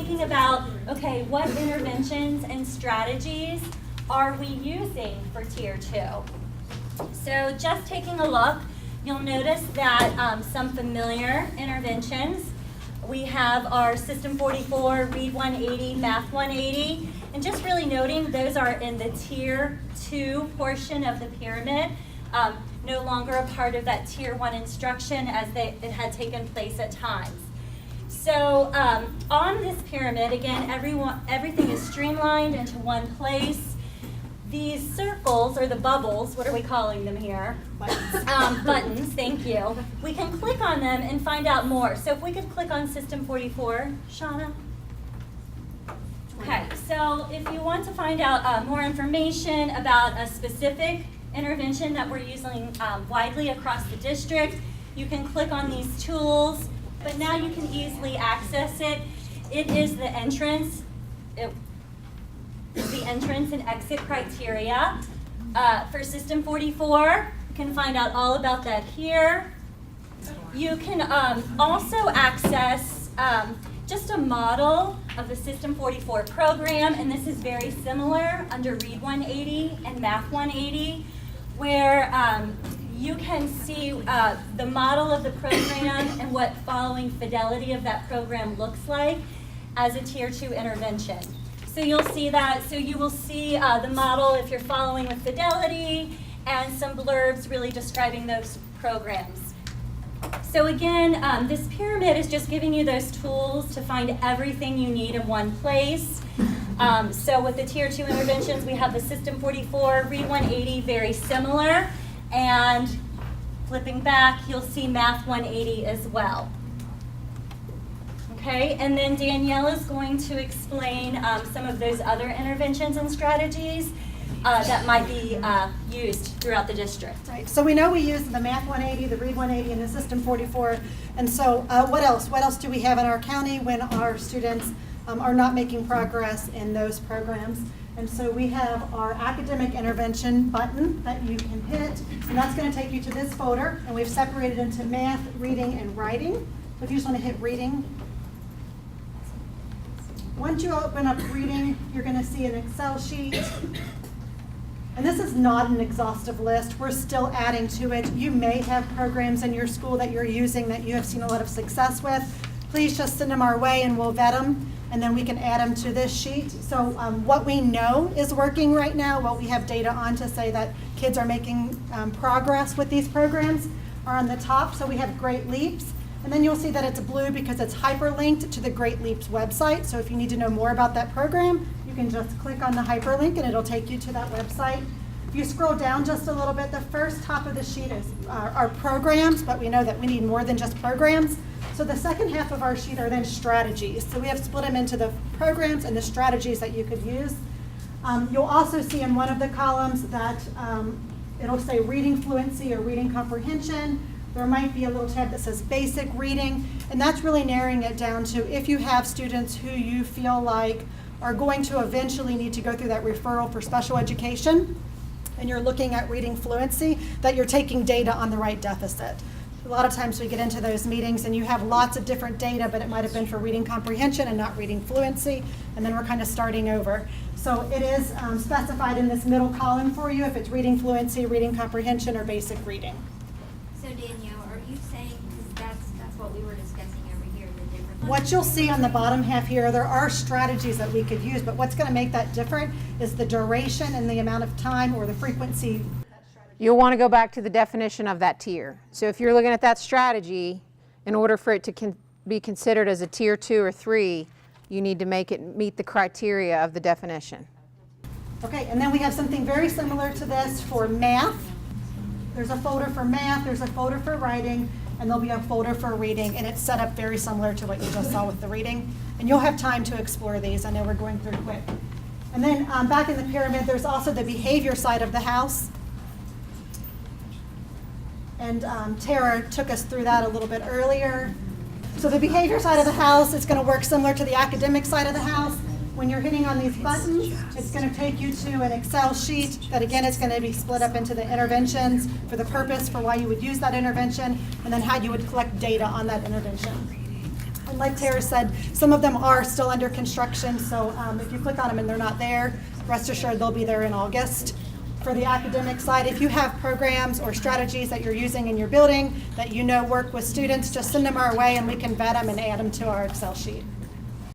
thinking about, okay, what interventions and strategies are we using for Tier 2? So just taking a look, you'll notice that some familiar interventions. We have our System 44, Read 180, Math 180, and just really noting those are in the Tier 2 portion of the pyramid, no longer a part of that Tier 1 instruction as it had taken place at times. So on this pyramid, again, everything is streamlined into one place. These circles, or the bubbles, what are we calling them here? Buttons. Buttons, thank you. We can click on them and find out more. So if we could click on System 44, Shauna. Okay, so if you want to find out more information about a specific intervention that we're using widely across the district, you can click on these tools, but now you can easily access it. It is the entrance. The entrance and exit criteria. For System 44, you can find out all about that here. You can also access just a model of the System 44 program, and this is very similar under Read 180 and Math 180, where you can see the model of the program and what following fidelity of that program looks like as a Tier 2 intervention. So you'll see that. So you will see the model if you're following with fidelity, and some blurbs really describing those programs. So again, this pyramid is just giving you those tools to find everything you need in one place. So with the Tier 2 interventions, we have the System 44, Read 180, very similar. And flipping back, you'll see Math 180 as well. Okay, and then Danielle is going to explain some of those other interventions and strategies that might be used throughout the district. Right, so we know we use the Math 180, the Read 180, and the System 44, and so what else? What else do we have in our county when our students are not making progress in those programs? And so we have our academic intervention button that you can hit, and that's going to take you to this folder, and we've separated into math, reading, and writing. So if you just want to hit reading. Once you open up reading, you're going to see an Excel sheet. And this is not an exhaustive list. We're still adding to it. You may have programs in your school that you're using that you have seen a lot of success with. Please just send them our way and we'll vet them, and then we can add them to this sheet. So what we know is working right now, what we have data on to say that kids are making progress with these programs are on the top. So we have Great Leaps. And then you'll see that it's blue because it's hyperlinked to the Great Leaps website. So if you need to know more about that program, you can just click on the hyperlink and it'll take you to that website. If you scroll down just a little bit, the first top of the sheet is our programs, but we know that we need more than just programs. So the second half of our sheet are then strategies. So we have split them into the programs and the strategies that you could use. You'll also see in one of the columns that it'll say reading fluency or reading comprehension. There might be a little tab that says basic reading, and that's really narrowing it down to if you have students who you feel like are going to eventually need to go through that referral for special education, and you're looking at reading fluency, that you're taking data on the right deficit. A lot of times we get into those meetings and you have lots of different data, but it might have been for reading comprehension and not reading fluency, and then we're kind of starting over. So it is specified in this middle column for you if it's reading fluency, reading comprehension, or basic reading. So Danielle, are you saying, because that's what we were discussing over here, the different... What you'll see on the bottom half here, there are strategies that we could use, but what's going to make that different is the duration and the amount of time or the frequency. You'll want to go back to the definition of that tier. So if you're looking at that strategy, in order for it to be considered as a Tier 2 or 3, you need to make it meet the criteria of the definition. Okay, and then we have something very similar to this for math. There's a folder for math, there's a folder for writing, and there'll be a folder for reading, and it's set up very similar to what you just saw with the reading. And you'll have time to explore these. I know we're going through quick. And then back in the pyramid, there's also the behavior side of the house. And Tara took us through that a little bit earlier. So the behavior side of the house is going to work similar to the academic side of the house. When you're hitting on these buttons, it's going to take you to an Excel sheet that, again, is going to be split up into the interventions for the purpose for why you would use that intervention, and then how you would collect data on that intervention. And like Tara said, some of them are still under construction, so if you click on them and they're not there, rest assured they'll be there in August. For the academic side, if you have programs or strategies that you're using in your building that you know work with students, just send them our way and we can vet them and add them to our Excel sheet.